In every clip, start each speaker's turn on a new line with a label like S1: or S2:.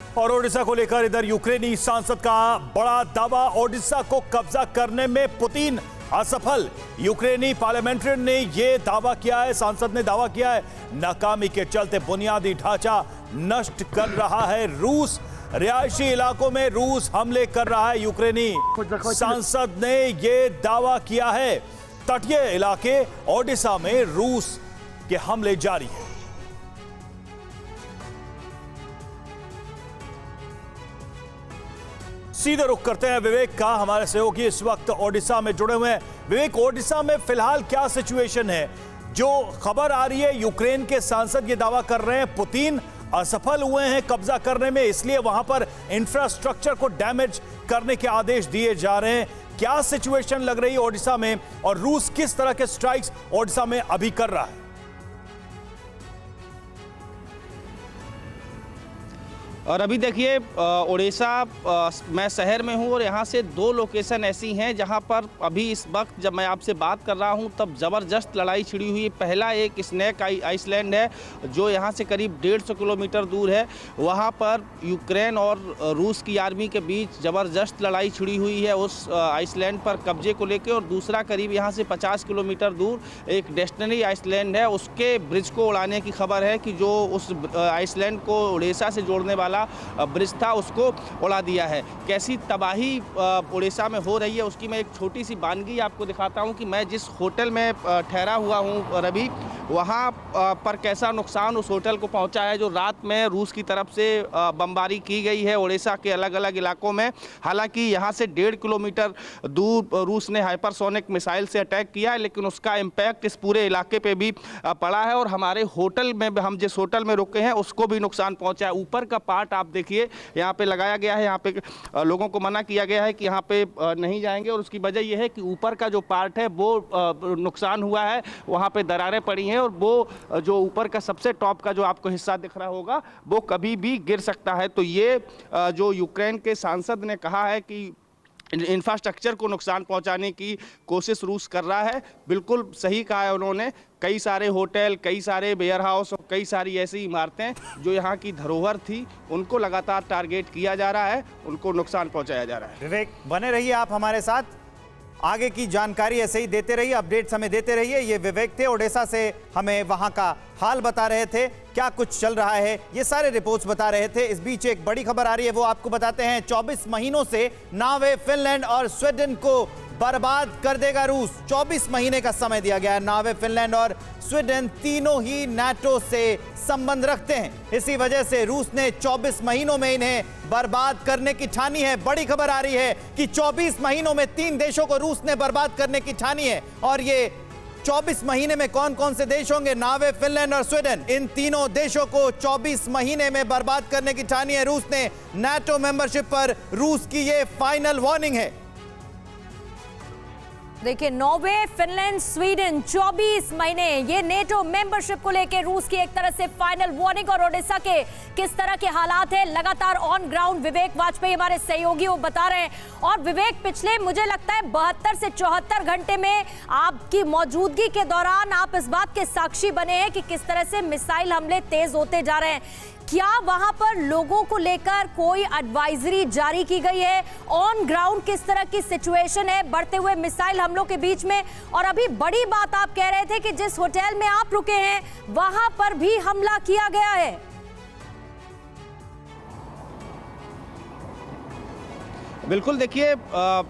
S1: और ओडिशा को लेकर इधर यूक्रेनी सांसद का बड़ा दावा, ओडिशा को कब्जा करने में पुतिन असफल। यूक्रेनी पार्लियामेंट्रियन ने यह दावा किया है, सांसद ने दावा किया है, नाकामी के चलते बुनियादी ढांचा नष्ट कर रहा है रूस। रिहायशी इलाकों में रूस हमले कर रहा है। यूक्रेनी सांसद ने यह दावा किया है, तटीय इलाके ओडिशा में रूस के हमले जारी हैं। सीधे रुख करते हैं विवेक का, हमारे सहयोगी इस वक्त ओडिशा में जुड़े हुए हैं। विवेक, ओडिशा में फिलहाल क्या सिचुएशन है? जो खबर आ रही है, यूक्रेन के सांसद ये दावा कर रहे हैं पुतिन असफल हुए हैं कब्जा करने में, इसलिए वहां पर इंफ्रास्ट्रक्चर को डैमेज करने के आदेश दिए जा रहे हैं। क्या सिचुएशन लग रही है ओडिशा में, और रूस किस तरह के स्ट्राइक्स ओडिशा में अभी कर रहा है?
S2: और अभी देखिए उड़ीसा मैं शहर में हूँ और यहाँ से दो लोकेशन ऐसी हैं जहाँ पर अभी इस वक्त जब मैं आपसे बात कर रहा हूँ तब ज़बरदस्त लड़ाई छिड़ी हुई है। पहला एक स्नैक आइसलैंड है जो यहाँ से करीब 150 किलोमीटर दूर है। वहाँ पर यूक्रेन और रूस की आर्मी के बीच ज़बरदस्त लड़ाई छिड़ी हुई है उस आइसलैंड पर कब्जे को लेकर। और दूसरा करीब यहाँ से 50 किलोमीटर दूर एक डेस्टिनी आइसलैंड है, उसके ब्रिज को उड़ाने की खबर है कि जो उस आइसलैंड को उड़ीसा से जोड़ने वाला ब्रिज था उसको उड़ा दिया है। कैसी तबाही उड़ीसा में हो रही है उसकी मैं एक छोटी सी वानगी आपको दिखाता हूं कि मैं जिस होटल में ठहरा हुआ हूं रवि, वहां पर कैसा नुकसान उस होटल को पहुंचा है जो रात में रूस की तरफ से बमबारी की गई है उड़ीसा के अलग अलग इलाकों में। हालांकि यहां से 1.5 किलोमीटर दूर रूस ने हाइपरसोनिक मिसाइल से अटैक किया है, लेकिन उसका इम्पैक्ट इस पूरे इलाके पे भी पड़ा है। और हमारे होटल में, हम जिस होटल में रुके हैं उसको भी नुकसान पहुंचा है। ऊपर का पार्ट आप देखिए यहाँ पे लगाया गया है, यहाँ पे लोगों को मना किया गया है कि यहाँ पे नहीं जाएंगे, और उसकी वजह यह है कि ऊपर का जो पार्ट है वो नुकसान हुआ है, वहाँ पे दरारें पड़ी हैं और वो जो ऊपर का सबसे टॉप का जो आपको हिस्सा दिख रहा होगा वो कभी भी गिर सकता है। तो ये जो यूक्रेन के सांसद ने कहा है कि इंफ्रास्ट्रक्चर को नुकसान पहुंचाने की कोशिश रूस कर रहा है, बिल्कुल सही कहा है उन्होंने। कई सारे होटल, कई सारे वेयर हाउस और कई सारी ऐसी इमारतें जो यहाँ की धरोहर थी उनको लगातार टारगेट किया जा रहा है, उनको नुकसान पहुंचाया जा रहा है।
S3: विवेक, बने रहिए आप हमारे साथ, आगे की जानकारी ऐसे ही देते रहिए, अपडेट्स हमें देते रहिए। ये विवेक थे, ओडिशा से हमें वहां का हाल बता रहे थे, क्या कुछ चल रहा है ये सारे रिपोर्ट्स बता रहे थे। इस बीच एक बड़ी खबर आ रही है, वो आपको बताते हैं। 24 महीनों से नॉर्वे, फिनलैंड और स्वीडन को बर्बाद कर देगा रूस। 24 महीने का समय दिया गया है। नॉर्वे, फिनलैंड और स्वीडन तीनों ही नाटो से संबंध रखते हैं, इसी वजह से रूस ने 24 महीनों में इन्हें बर्बाद करने की ठानी है। बड़ी खबर आ रही है कि 24 महीनों में 3 देशों को रूस ने बर्बाद करने की ठानी है। और ये 24 महीने में कौन कौन से देश होंगे? नॉर्वे, फिनलैंड और स्वीडन, इन तीनों देशों को 24 महीने में बर्बाद करने की ठानी है रूस ने। नाटो मेंबरशिप पर रूस की ये फाइनल वार्निंग है।
S4: देखिए, नॉर्वे, फिनलैंड, स्वीडन 24 महीने, ये नेटो मेंबरशिप को लेकर रूस की एक तरह से फाइनल वार्निंग। और ओडिशा के किस तरह के हालात है लगातार ऑन ग्राउंड विवेक वाजपेयी हमारे सहयोगी वो बता रहे हैं। और विवेक, पिछले मुझे लगता है 72 से 74 घंटे में आपकी मौजूदगी के दौरान आप इस बात के साक्षी बने हैं कि किस तरह से मिसाइल हमले तेज होते जा रहे हैं। क्या वहां पर लोगों को लेकर कोई एडवाइजरी जारी की गई है? ऑन ग्राउंड किस तरह की सिचुएशन है बढ़ते हुए मिसाइल हमलों के बीच में? और अभी बड़ी बात आप कह रहे थे कि जिस होटल में आप रुके हैं वहां पर भी हमला किया गया है।
S2: बिल्कुल, देखिए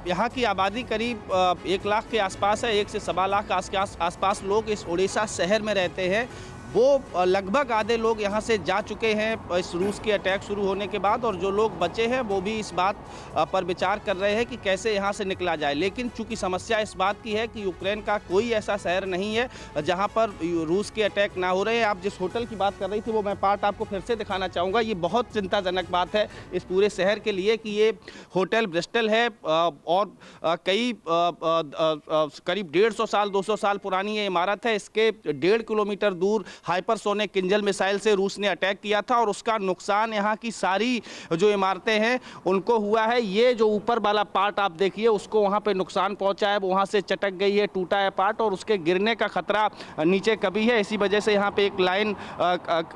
S2: यहाँ की आबादी करीब 1 लाख के आसपास है। 1 से 1.25 लाख आसपास लोग इस उड़ीसा शहर में रहते हैं। वो लगभग आधे लोग यहाँ से जा चुके हैं इस रूस के अटैक शुरू होने के बाद, और जो लोग बचे हैं वो भी इस बात पर विचार कर रहे हैं कि कैसे यहाँ से निकला जाए। लेकिन चूंकि समस्या इस बात की है कि यूक्रेन का कोई ऐसा शहर नहीं है जहाँ पर रूस के अटैक ना हो रहे हैं। आप जिस होटल की बात कर रही थी वो मैं पार्ट आपको फिर से दिखाना चाहूँगा। ये बहुत चिंताजनक बात है इस पूरे शहर के लिए कि ये होटल ब्रिस्टल है और कई करीब 150 साल 200 साल पुरानी ये इमारत है। इसके 1.5 किलोमीटर दूर हाइपरसोनिक किंजल मिसाइल से रूस ने अटैक किया था और उसका नुकसान यहाँ की सारी जो इमारतें हैं उनको हुआ है। ये जो ऊपर वाला पार्ट आप देखिए उसको वहाँ पे नुकसान पहुँचा है, वहाँ से चटक गई है, टूटा है पार्ट और उसके गिरने का खतरा नीचे कभी है। इसी वजह से यहाँ पे एक लाइन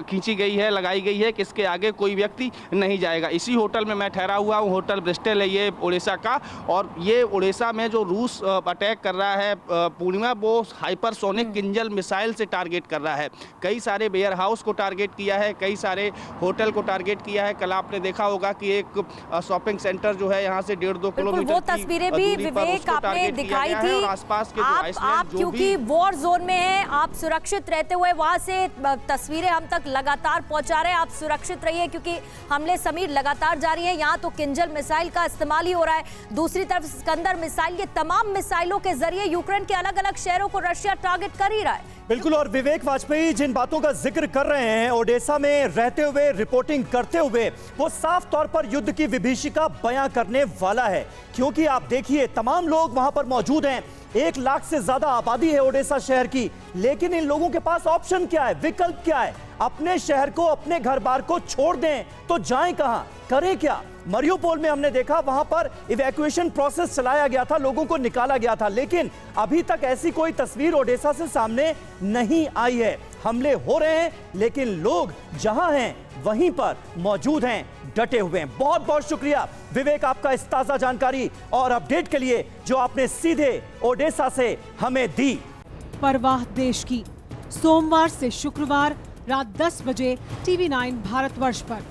S2: खींची गई है, लगाई गई है कि इसके आगे कोई व्यक्ति नहीं जाएगा। इसी होटल में मैं ठहरा हुआ हूँ, होटल ब्रिस्टल है ये उड़ीसा का, और ये उड़ीसा में जो रूस अटैक कर रहा है पूर्णिमा, वो हाइपरसोनिक किंजल मिसाइल से टारगेट कर रहा है। कई सारे वेयर हाउस को टारगेट किया है, कई सारे होटल को टारगेट किया है। कल आपने देखा होगा कि एक शॉपिंग सेंटर जो है यहाँ से 1.5-2 किलोमीटर
S4: वो तस्वीरें भी विवेक आपने दिखाई थी।
S2: आसपास के
S4: आप क्योंकि वॉर जोन में हैं, आप सुरक्षित रहते हुए वहां से तस्वीरें हम तक लगातार पहुंचा रहे हैं। आप सुरक्षित रहिए क्योंकि हमले समीर लगातार जारी है। यहाँ तो किंजल मिसाइल का इस्तेमाल ही हो रहा है, दूसरी तरफ सिकंदर मिसाइल, ये तमाम मिसाइलों के जरिए यूक्रेन के अलग अलग शहरों को रशिया टारगेट कर ही रहा है।
S1: बिल्कुल, और विवेक वाजपेयी जिन बातों का जिक्र कर रहे हैं, ओडेसा में रहते हुए रिपोर्टिंग करते हुए, वो साफ तौर पर युद्ध की विभीषिका बयां करने वाला है। क्योंकि आप देखिए तमाम लोग वहां पर मौजूद हैं, 1 लाख से ज्यादा आबादी है ओडेसा शहर की, लेकिन इन लोगों के पास ऑप्शन क्या है, विकल्प क्या है? अपने शहर को, अपने घर बार को छोड़ दें तो जाएं कहां, करें क्या? मरियुपोल में हमने देखा वहां पर इवैक्यूएशन प्रोसेस चलाया गया था, लोगों को निकाला गया था, लेकिन अभी तक ऐसी कोई तस्वीर ओडेसा से सामने नहीं आई है। हमले हो रहे हैं लेकिन लोग जहां हैं वहीं पर मौजूद हैं, डटे हुए हैं। बहुत बहुत शुक्रिया विवेक आपका इस ताजा जानकारी और अपडेट के लिए जो आपने सीधे ओडेसा से हमें दी।
S5: परवाह देश की, सोमवार से शुक्रवार रात 10 बजे TV9 भारतवर्ष पर।